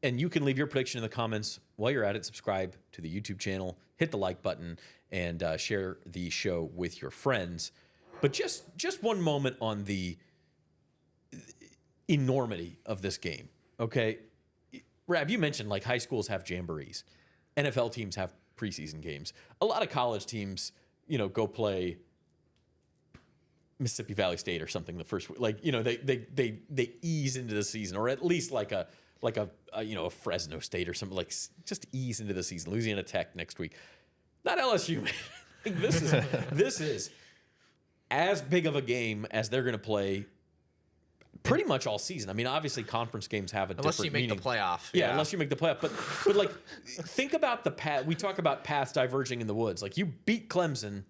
Speaker 1: And you can leave your prediction in the comments. While you're at it, subscribe to the YouTube channel, hit the like button, and share the show with your friends. But just one moment on the enormity of this game. Okay, Rab, you mentioned like high schools have jamborees, NFL teams have preseason games. A lot of college teams, go play Mississippi Valley State or something the first week. Like, they ease into the season, or at least like a Fresno State or something, like just ease into the season. Louisiana Tech next week. Not LSU, man. This is as big of a game as they're going to play pretty much all season. I mean, obviously conference games have a
Speaker 2: unless
Speaker 1: different
Speaker 2: you make
Speaker 1: meaning.
Speaker 2: the playoff.
Speaker 1: Yeah, unless you make the playoff. But like, think about the path. We talk about paths diverging in the woods. Like, you beat Clemson,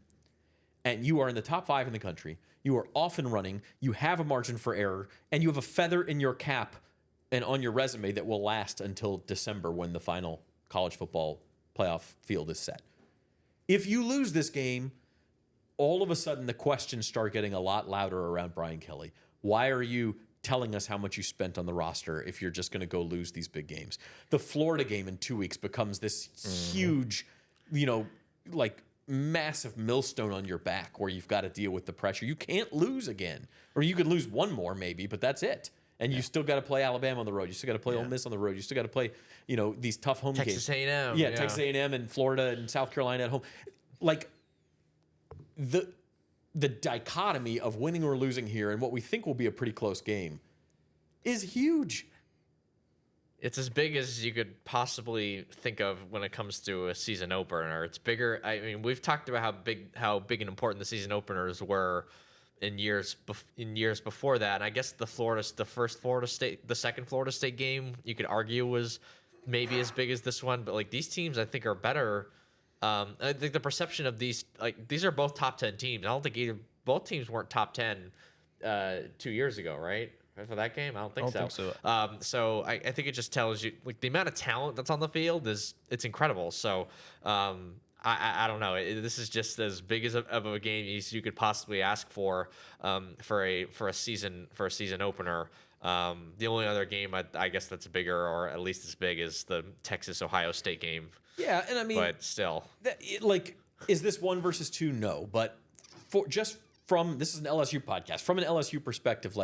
Speaker 1: and you are in the top 5 in the country. You are off and running. You have a margin for error, and you have a feather in your cap and on your resume that will last until December when the final college football playoff field is set. If you lose this game, all of a sudden the questions start getting a lot louder around Brian Kelly. Why are you telling us how much you spent on the roster if you're just going to go lose these big games? The Florida game in 2 weeks becomes this huge, massive millstone on your back where you've got to deal with the pressure. You can't lose again. Or you could lose one more maybe, but that's it. And you still got to play Alabama on the road. You still got to play Ole Miss on the road. You still got to play, these tough home games.
Speaker 2: Texas A&M.
Speaker 1: Yeah, Texas A&M and Florida and South Carolina at home. Like, the dichotomy of winning or losing here and what we think will be a pretty close game is huge.
Speaker 2: It's as big as you could possibly think of when it comes to a season opener. It's bigger. I mean, we've talked about how big and important the season openers were in years before that. And I guess the second Florida State game, you could argue was maybe as big as this one. But like these teams, I think are better. I think the perception of these are both top 10 teams. I don't think both teams weren't top 10 2 years ago, right? For that game, I don't think so. So I think it just tells you like the amount of talent that's on the field it's incredible. So I don't know. This is just as big of a game as you could possibly ask for a season opener. The only other game I guess that's bigger or at least as big is the Texas-Ohio State game.
Speaker 1: Yeah, and I mean,
Speaker 2: but still,
Speaker 1: is this 1 versus 2? No, but this is an LSU podcast. From an LSU perspective,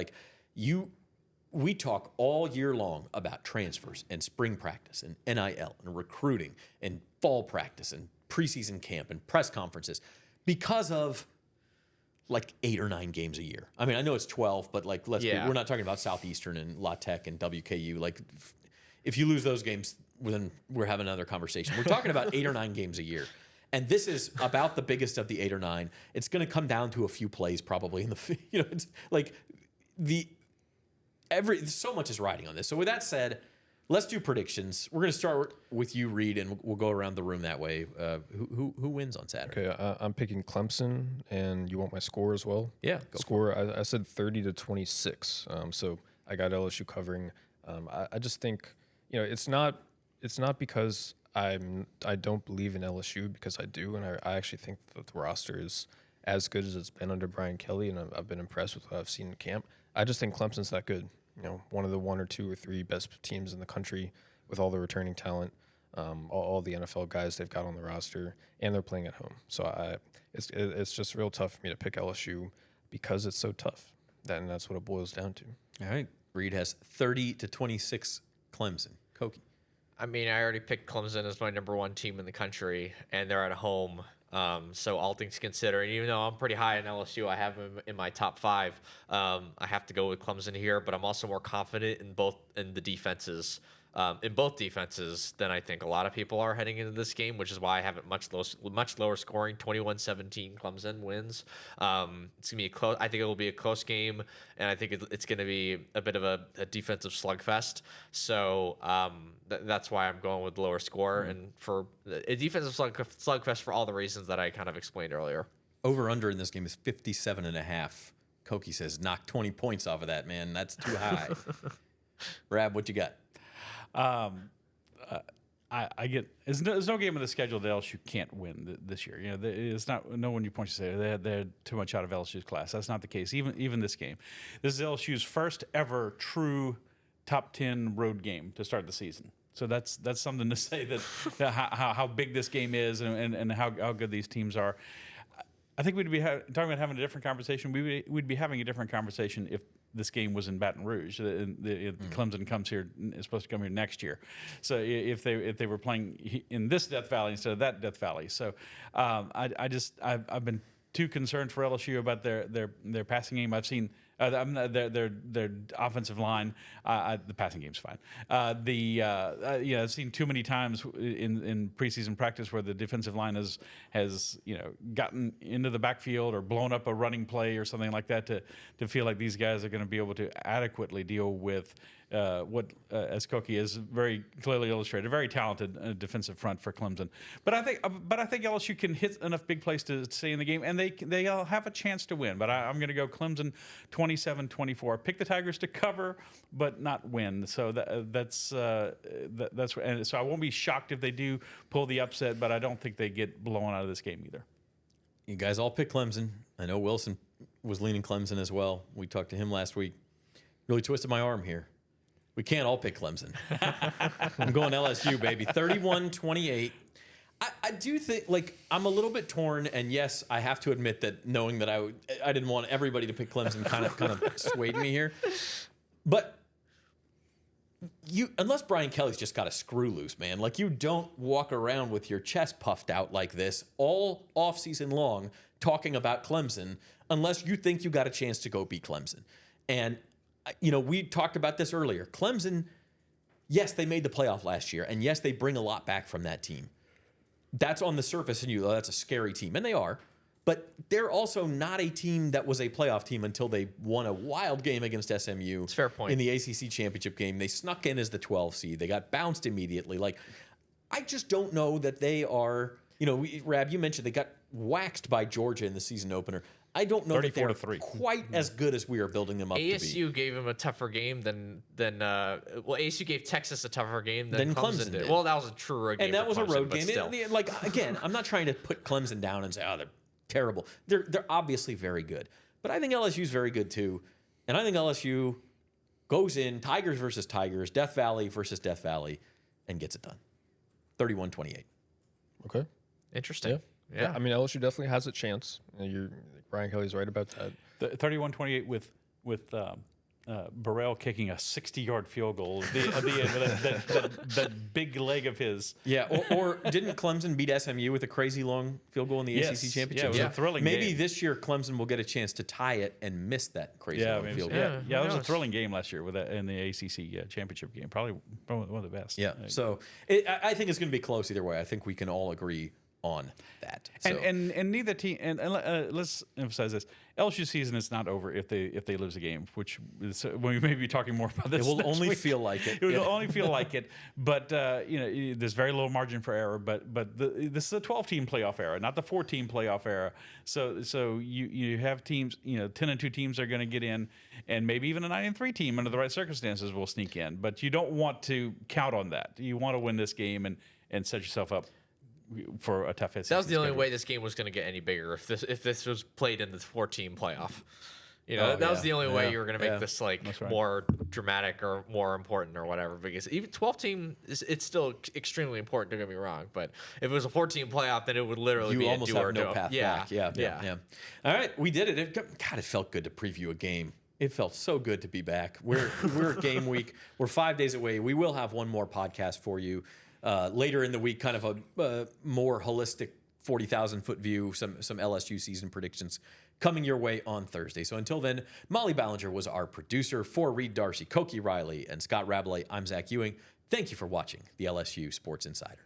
Speaker 1: we talk all year long about transfers and spring practice and NIL and recruiting and fall practice and preseason camp and press conferences because of 8 or 9 games a year. I mean, I know it's 12, but we're not talking about Southeastern and La Tech and WKU. If you lose those games, then we're having another conversation. We're talking about 8 or 9 games a year. And this is about the biggest of the 8 or 9. It's going to come down to a few plays probably in the, it's like so much is riding on this. So with that said, let's do predictions. We're going to start with you, Reed, and we'll go around the room that way. Who wins on Saturday?
Speaker 3: Okay, I'm picking Clemson, and you want my score as well?
Speaker 1: Yeah,
Speaker 3: score. I said 30-26. So I got LSU covering. I just think it's not because I don't believe in LSU, because I do, and I actually think that the roster is as good as it's been under Brian Kelly, and I've been impressed with what I've seen in camp. I just think Clemson's that good. One of the 1 or 2 or 3 best teams in the country with all the returning talent, all the NFL guys they've got on the roster, and they're playing at home. So it's just real tough for me to pick LSU because it's so tough. And that's what it boils down to.
Speaker 1: All right. Reed has 30-26 Clemson. Koki.
Speaker 2: I mean, I already picked Clemson as my number 1 team in the country, and they're at home. So all things considered, even though I'm pretty high in LSU, I have them in my top 5. I have to go with Clemson here, but I'm also more confident in both defenses than I think a lot of people are heading into this game, which is why I have it much lower scoring. 21-17 Clemson wins. It's gonna be close. I think it will be a close game, and I think it's gonna be a bit of a defensive slugfest. So that's why I'm going with lower score, and for a defensive slugfest for all the reasons that I kind of explained earlier.
Speaker 1: Over under in this game is 57.5. Koki says, knock 20 points off of that, man. That's too high. Rab, what you got?
Speaker 4: I get there's no game in the schedule that LSU can't win this year. It's not no one you point to say they had too much out of LSU's class. That's not the case. Even this game, this is LSU's first ever true top 10 road game to start the season. So that's something to say that how big this game is and how good these teams are. I think we'd be talking about having a different conversation. We'd be having a different conversation if this game was in Baton Rouge. Clemson comes here, is supposed to come here next year. So if they were playing in this Death Valley instead of that Death Valley. So I've been too concerned for LSU about their passing game. I've seen their offensive line. The passing game's fine. I've seen too many times in preseason practice where the defensive line has gotten into the backfield or blown up a running play or something like that to feel like these guys are going to be able to adequately deal with what, as Koki has very clearly illustrated, a very talented defensive front for Clemson. But I think LSU can hit enough big plays to stay in the game, and they'll have a chance to win. But I'm going to go Clemson 27-24. Pick the Tigers to cover, but not win. So that's and so I won't be shocked if they do pull the upset, but I don't think they get blown out of this game either.
Speaker 1: You guys all pick Clemson. I know Wilson was leaning Clemson as well. We talked to him last week. Really twisted my arm here. We can't all pick Clemson. I'm going LSU, baby. 31-28. I do think, I'm a little bit torn, and yes, I have to admit that knowing that I didn't want everybody to pick Clemson kind of swayed me here. But unless Brian Kelly's just got a screw loose, man. You don't walk around with your chest puffed out like this all offseason long talking about Clemson unless you think you got a chance to go beat Clemson. And we talked about this earlier. Clemson yes, they made the playoff last year, and yes, they bring a lot back from that team. That's on the surface, and that's a scary team, and they are. But they're also not a team that was a playoff team until they won a wild game against SMU.
Speaker 2: It's a fair point.
Speaker 1: In the ACC championship game. They snuck in as the 12 seed. They got bounced immediately. Like, I just don't know that they are, Rab, you mentioned they got waxed by Georgia in the season opener. I don't know that they're
Speaker 4: 34-3.
Speaker 1: quite as good as we are building them up to be.
Speaker 2: ASU gave him a tougher game than ASU gave Texas a tougher game than
Speaker 1: Clemson did.
Speaker 2: Well, that was a true road game.
Speaker 1: And that was
Speaker 2: Clemson,
Speaker 1: a road
Speaker 2: but
Speaker 1: game.
Speaker 2: still.
Speaker 1: Like, again, I'm not trying to put Clemson down and say, oh, they're terrible. They're obviously very good. But I think LSU's very good too. And I think LSU goes in Tigers versus Tigers, Death Valley versus Death Valley, and gets it done. 31-28.
Speaker 3: Okay.
Speaker 2: Interesting.
Speaker 3: Yeah. I mean, LSU definitely has a chance. Brian Kelly's right about that.
Speaker 4: The 31-28 with Burrell kicking a 60-yard field goal at the end with that big leg of his.
Speaker 1: Yeah, or didn't Clemson beat SMU with a crazy long field goal in the ACC championship?
Speaker 4: Yeah, it was a thrilling
Speaker 1: Maybe
Speaker 4: game.
Speaker 1: this year Clemson will get a chance to tie it and miss that crazy long field goal.
Speaker 4: Yeah, it was a thrilling game last year with that in the ACC championship game. Probably one of the best.
Speaker 1: Yeah, so I think it's going to be close either way. I think we can all agree on that. So.
Speaker 4: And neither team. And let's emphasize this: LSU season is not over if they lose a game, which is, we may be talking more about this.
Speaker 1: It will
Speaker 4: next
Speaker 1: only
Speaker 4: week.
Speaker 1: feel like it.
Speaker 4: It will only feel like it. But there's very low margin for error. But this is a 12-team playoff era, not the 14 playoff era. So you have teams. 10-2 teams are going to get in, and maybe even a 9-3 team under the right circumstances will sneak in. But you don't want to count on that. You want to win this game and set yourself up for a tough SEC
Speaker 2: That was the only
Speaker 4: schedule.
Speaker 2: way this game was going to get any bigger if this was played in the 4-team playoff. That was the only way you were going to make this more dramatic or more important or whatever. Because even 12-team, it's still extremely important. Don't get me wrong, but if it was a 14-team playoff, then it would literally be
Speaker 1: almost
Speaker 2: a do or
Speaker 1: have no
Speaker 2: do.
Speaker 1: path back. Yeah. All right, we did it. God, it felt good to preview a game. It felt so good to be back. We're game week. We're 5 days away. We will have one more podcast for you later in the week, kind of a more holistic 40,000-foot view, some LSU season predictions coming your way on Thursday. So until then, Molly Ballinger was our producer. For Reed Darcy, Koki Riley, and Scott Rabelais, I'm Zach Ewing. Thank you for watching the LSU Sports Insider.